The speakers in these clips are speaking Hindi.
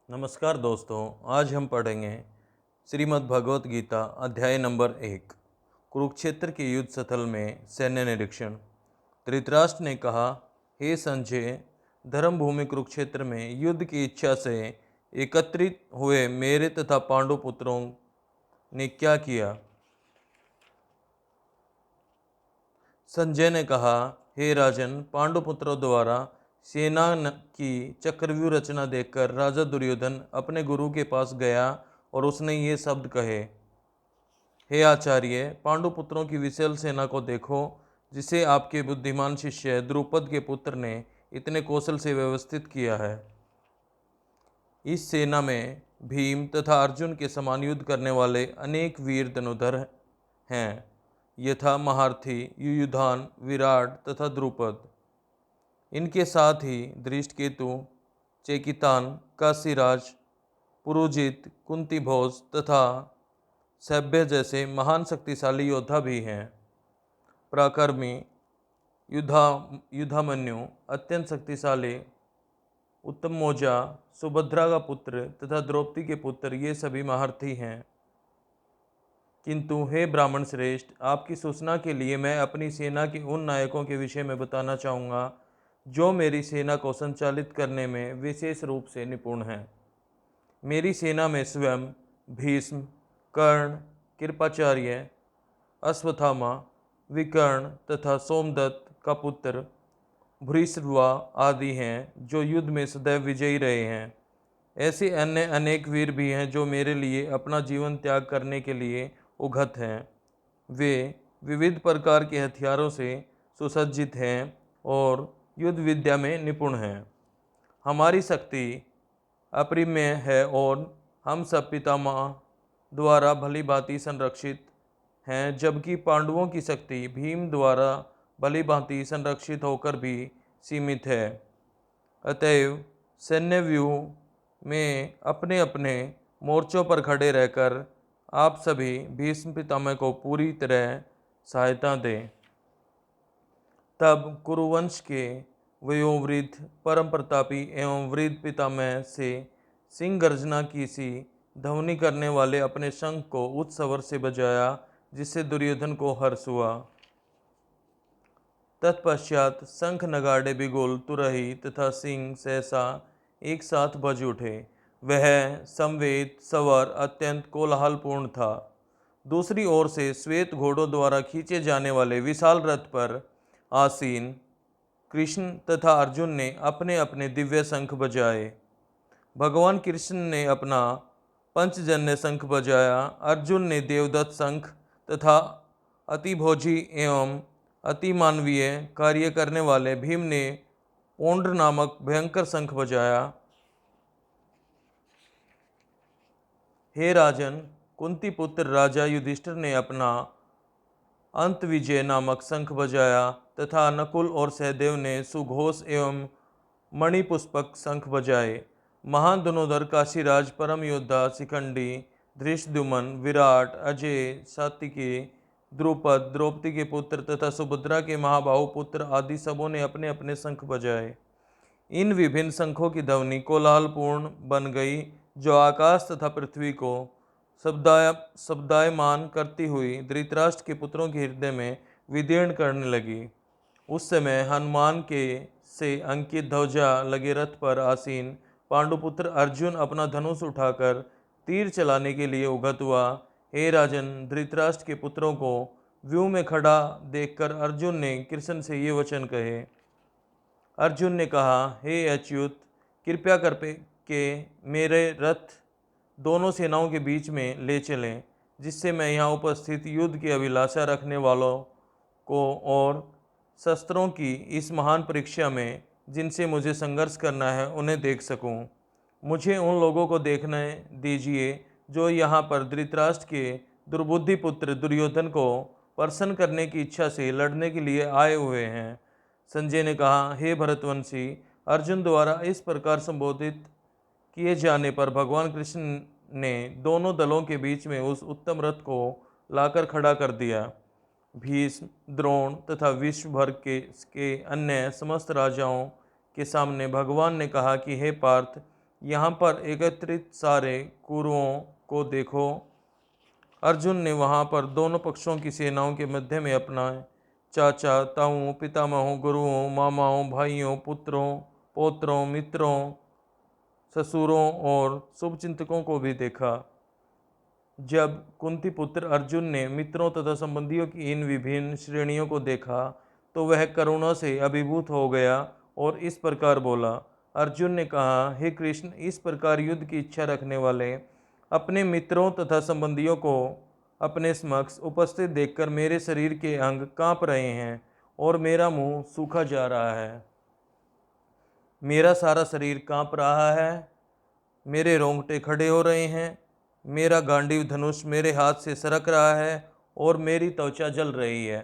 नमस्कार दोस्तों, आज हम पढ़ेंगे श्रीमद् भगवत गीता अध्याय नंबर 1 कुरुक्षेत्र के युद्ध स्थल में सैन्य निरीक्षण। धृतराष्ट्र ने कहा, हे संजय, धर्म भूमि कुरुक्षेत्र में युद्ध की इच्छा से एकत्रित हुए मेरे तथा पांडु पुत्रों ने क्या किया। संजय ने कहा, हे राजन, पांडुपुत्रों द्वारा सेना की चक्रव्यूह रचना देखकर राजा दुर्योधन अपने गुरु के पास गया और उसने ये शब्द कहे, हे आचार्य, पांडुपुत्रों की विशाल सेना को देखो, जिसे आपके बुद्धिमान शिष्य द्रुपद के पुत्र ने इतने कौशल से व्यवस्थित किया है। इस सेना में भीम तथा अर्जुन के समान युद्ध करने वाले अनेक वीर धनुधर हैं, यथा महारथी, युयुधान, विराट तथा द्रुपद। इनके साथ ही धृष्टकेतु, चेकितान, काशीराज, पुरुजित, कुंतीभोज तथा सभ्य जैसे महान शक्तिशाली योद्धा भी हैं। पराक्रमी युधामन्यु, अत्यंत शक्तिशाली उत्तमौजा, सुभद्रा का पुत्र तथा द्रौपदी के पुत्र, ये सभी महारथी हैं। किंतु हे ब्राह्मण श्रेष्ठ, आपकी सूचना के लिए मैं अपनी सेना के उन नायकों के विषय में बताना चाहूँगा जो मेरी सेना को संचालित करने में विशेष रूप से निपुण हैं। मेरी सेना में स्वयं भीष्म, कर्ण, कृपाचार्य, अश्वत्थामा, विकर्ण तथा सोमदत्त का पुत्र भूरिश्रवा आदि हैं, जो युद्ध में सदैव विजयी रहे हैं। ऐसे अन्य अनेक वीर भी हैं जो मेरे लिए अपना जीवन त्याग करने के लिए उद्यत हैं। वे विविध प्रकार के हथियारों से सुसज्जित हैं और युद्ध विद्या में निपुण हैं। हमारी शक्ति अपरिमेय है और हम सब पितामह द्वारा भली भांति संरक्षित हैं, जबकि पांडवों की शक्ति भीम द्वारा भली भांति संरक्षित होकर भी सीमित है। अतएव सैन्य व्यूह में अपने अपने मोर्चों पर खड़े रहकर आप सभी भीष्म पितामह को पूरी तरह सहायता दें। तब कुरुवंश के वयोवृद्ध, परम प्रतापी एवं वृद्ध पितामह से सिंह गर्जना की सी ध्वनि करने वाले अपने शंख को उच्च स्वर से बजाया, जिससे दुर्योधन को हर्ष हुआ। तत्पश्चात शंख, नगाड़े, बिगुल, तुरही तथा सिंह सहसा एक साथ बज उठे। वह समवेत स्वर अत्यंत कोलाहलपूर्ण था। दूसरी ओर से श्वेत घोड़ों द्वारा खींचे जाने वाले विशाल रथ पर आसीन कृष्ण तथा अर्जुन ने अपने अपने दिव्य शंख बजाए। भगवान कृष्ण ने अपना पंचजन्य शंख बजाया, अर्जुन ने देवदत्त शंख तथा अतिभोजी एवं अतिमानवीय कार्य करने वाले भीम ने पौंड्र नामक भयंकर शंख बजाया। हे राजन, कुंती पुत्र राजा युधिष्ठिर ने अपना अंत विजय नामक शंख बजाया तथा नकुल और सहदेव ने सुघोष एवं मणिपुष्पक शंख बजाए। महान धनुधर काशीराज, परम योद्धा शिखंडी, धृष्टद्युम्न, विराट, अजय, सात्विकी, द्रुपद, द्रौपदी के पुत्र तथा सुभद्रा के महाबाहु पुत्र आदि सबों ने अपने अपने शंख बजाए। इन विभिन्न शंखों की ध्वनि कोलाहलपूर्ण बन गई, जो आकाश तथा पृथ्वी को शब्दायमान करती हुई धृतराष्ट्र के पुत्रों के हृदय में विदीर्ण करने लगी। उस समय हनुमान के से अंकित ध्वजा लगे रथ पर आसीन पांडुपुत्र अर्जुन अपना धनुष उठाकर तीर चलाने के लिए उद्यत हुआ। हे राजन, धृतराष्ट्र के पुत्रों को व्यूह में खड़ा देखकर अर्जुन ने कृष्ण से ये वचन कहे। अर्जुन ने कहा, हे अच्युत, कृपया करके मेरे रथ दोनों सेनाओं के बीच में ले चलें, जिससे मैं यहाँ उपस्थित युद्ध की अभिलाषा रखने वालों को और शस्त्रों की इस महान परीक्षा में जिनसे मुझे संघर्ष करना है उन्हें देख सकूं। मुझे उन लोगों को देखने दीजिए जो यहाँ पर धृतराष्ट्र के दुर्बुद्धि पुत्र दुर्योधन को प्रसन्न करने की इच्छा से लड़ने के लिए आए हुए हैं। संजय ने कहा, हे भरतवंशी, अर्जुन द्वारा इस प्रकार संबोधित किए जाने पर भगवान कृष्ण ने दोनों दलों के बीच में उस उत्तम रथ को लाकर खड़ा कर दिया। भीष्म, द्रोण तथा विश्व भर के अन्य समस्त राजाओं के सामने भगवान ने कहा कि हे पार्थ, यहाँ पर एकत्रित सारे कुरुओं को देखो। अर्जुन ने वहाँ पर दोनों पक्षों की सेनाओं के मध्य में अपना चाचा, ताऊओं, पितामहों, गुरुओं, मामाओं, भाइयों, पुत्रों, पौत्रों, मित्रों, ससुरों और शुभचिंतकों को भी देखा। जब कुंती पुत्र अर्जुन ने मित्रों तथा संबंधियों की इन विभिन्न श्रेणियों को देखा तो वह करुणा से अभिभूत हो गया और इस प्रकार बोला। अर्जुन ने कहा, हे कृष्ण, इस प्रकार युद्ध की इच्छा रखने वाले अपने मित्रों तथा संबंधियों को अपने समक्ष उपस्थित देखकर मेरे शरीर के अंग कांप रहे हैं और मेरा मुंह सूखा जा रहा है। मेरा सारा शरीर कांप रहा है, मेरे रोंगटे खड़े हो रहे हैं, मेरा गांडीव धनुष मेरे हाथ से सरक रहा है और मेरी त्वचा जल रही है।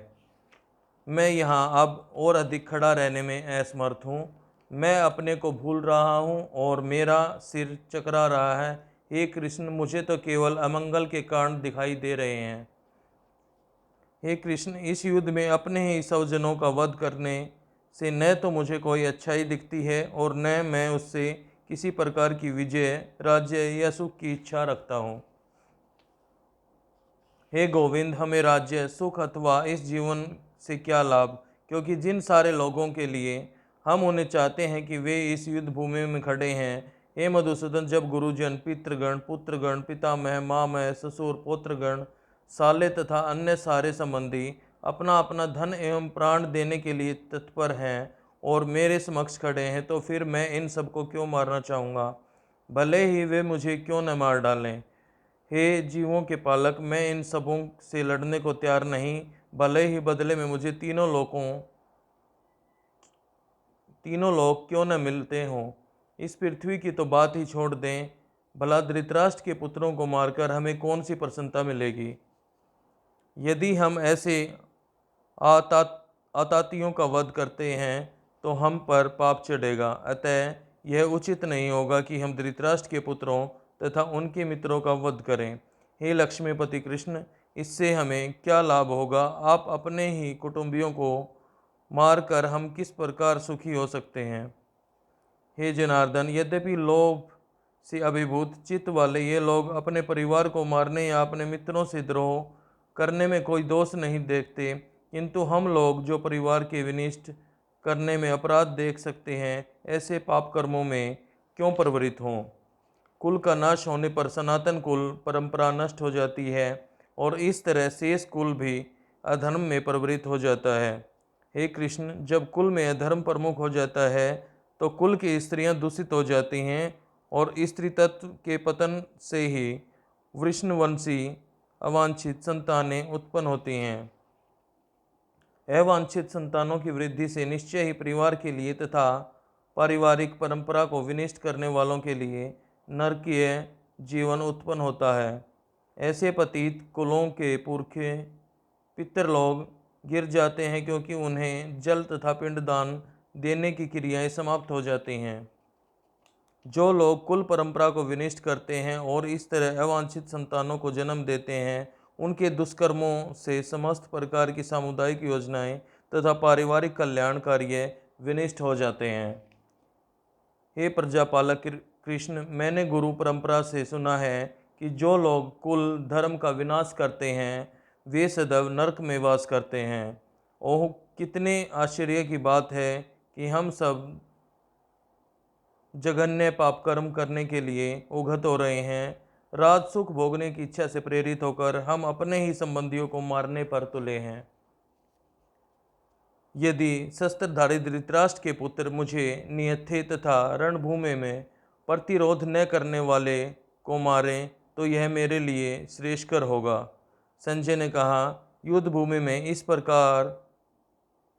मैं यहाँ अब और अधिक खड़ा रहने में असमर्थ हूँ। मैं अपने को भूल रहा हूँ और मेरा सिर चकरा रहा है। हे कृष्ण, मुझे तो केवल अमंगल के कारण दिखाई दे रहे हैं। हे कृष्ण, इस युद्ध में अपने ही स्वजनों का वध करने से न तो मुझे कोई अच्छाई दिखती है और न मैं उससे किसी प्रकार की विजय, राज्य या सुख की इच्छा रखता हूँ। हे गोविंद, हमें राज्य, सुख अथवा इस जीवन से क्या लाभ, क्योंकि जिन सारे लोगों के लिए हम उन्हें चाहते हैं कि वे इस युद्ध भूमि में खड़े हैं। हे मधुसूदन, जब गुरुजन, पितृगण, पुत्रगण, पितामह, मामह, ससुर, पौत्रगण, साले तथा अन्य सारे संबंधी अपना अपना धन एवं प्राण देने के लिए तत्पर हैं और मेरे समक्ष खड़े हैं, तो फिर मैं इन सबको क्यों मारना चाहूँगा, भले ही वे मुझे क्यों न मार डालें। हे जीवों के पालक, मैं इन सबों से लड़ने को तैयार नहीं, भले ही बदले में मुझे तीनों लोग क्यों न मिलते हों। इस पृथ्वी की तो बात ही छोड़ दें, भला धृतराष्ट्र के पुत्रों को मारकर हमें कौन सी प्रसन्नता मिलेगी। यदि हम ऐसे आतातियों का वध करते हैं तो हम पर पाप चढ़ेगा। अतः यह उचित नहीं होगा कि हम धृतराष्ट्र के पुत्रों तथा उनके मित्रों का वध करें। हे लक्ष्मीपति कृष्ण, इससे हमें क्या लाभ होगा। आप अपने ही कुटुंबियों को मारकर हम किस प्रकार सुखी हो सकते हैं। हे जनार्दन, यद्यपि लोभ से अभिभूत चित्त वाले ये लोग अपने परिवार को मारने या अपने मित्रों से द्रोह करने में कोई दोष नहीं देखते, किंतु हम लोग जो परिवार के विनिष्ट करने में अपराध देख सकते हैं, ऐसे पाप कर्मों में क्यों प्रवृत्त हों। कुल का नाश होने पर सनातन कुल परंपरा नष्ट हो जाती है और इस तरह शेष कुल भी अधर्म में प्रवृत्त हो जाता है। हे कृष्ण, जब कुल में अधर्म प्रमुख हो जाता है तो कुल की स्त्रियां दूषित हो जाती हैं और स्त्री तत्व के पतन से ही वृषणवंशी अवांछित संतानें उत्पन्न होती हैं। अवांछित संतानों की वृद्धि से निश्चय ही परिवार के लिए तथा पारिवारिक परंपरा को विनिष्ट करने वालों के लिए नरकीय जीवन उत्पन्न होता है। ऐसे पतित कुलों के पुरखे पितृलोग गिर जाते हैं, क्योंकि उन्हें जल तथा पिंडदान देने की क्रियाएं समाप्त हो जाती हैं। जो लोग कुल परंपरा को विनिष्ट करते हैं और इस तरह अवांछित संतानों को जन्म देते हैं, उनके दुष्कर्मों से समस्त प्रकार की सामुदायिक योजनाएं तथा पारिवारिक कल्याण कार्य विनिष्ट हो जाते हैं। हे प्रजापालक कृष्ण, मैंने गुरु परंपरा से सुना है कि जो लोग कुल धर्म का विनाश करते हैं वे सदैव नरक में वास करते हैं। ओह, कितने आश्चर्य की बात है कि हम सब जघन्य पाप कर्म करने के लिए उद्यत हो रहे हैं। राज सुख भोगने की इच्छा से प्रेरित होकर हम अपने ही संबंधियों को मारने पर तुले हैं। यदि शस्त्रधारी धृतराष्ट्र के पुत्र मुझे निहत्थे तथा रणभूमि में प्रतिरोध न करने वाले को मारें तो यह मेरे लिए श्रेयस्कर होगा। संजय ने कहा, युद्ध भूमि में इस प्रकार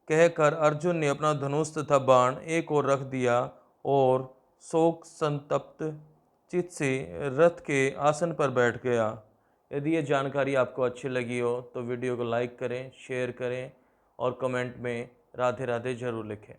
कहकर अर्जुन ने अपना धनुष तथा बाण एक ओर रख दिया और शोक संतप्त चित्त से रथ के आसन पर बैठ गया। यदि ये जानकारी आपको अच्छी लगी हो तो वीडियो को लाइक करें, शेयर करें और कमेंट में राधे राधे जरूर लिखें।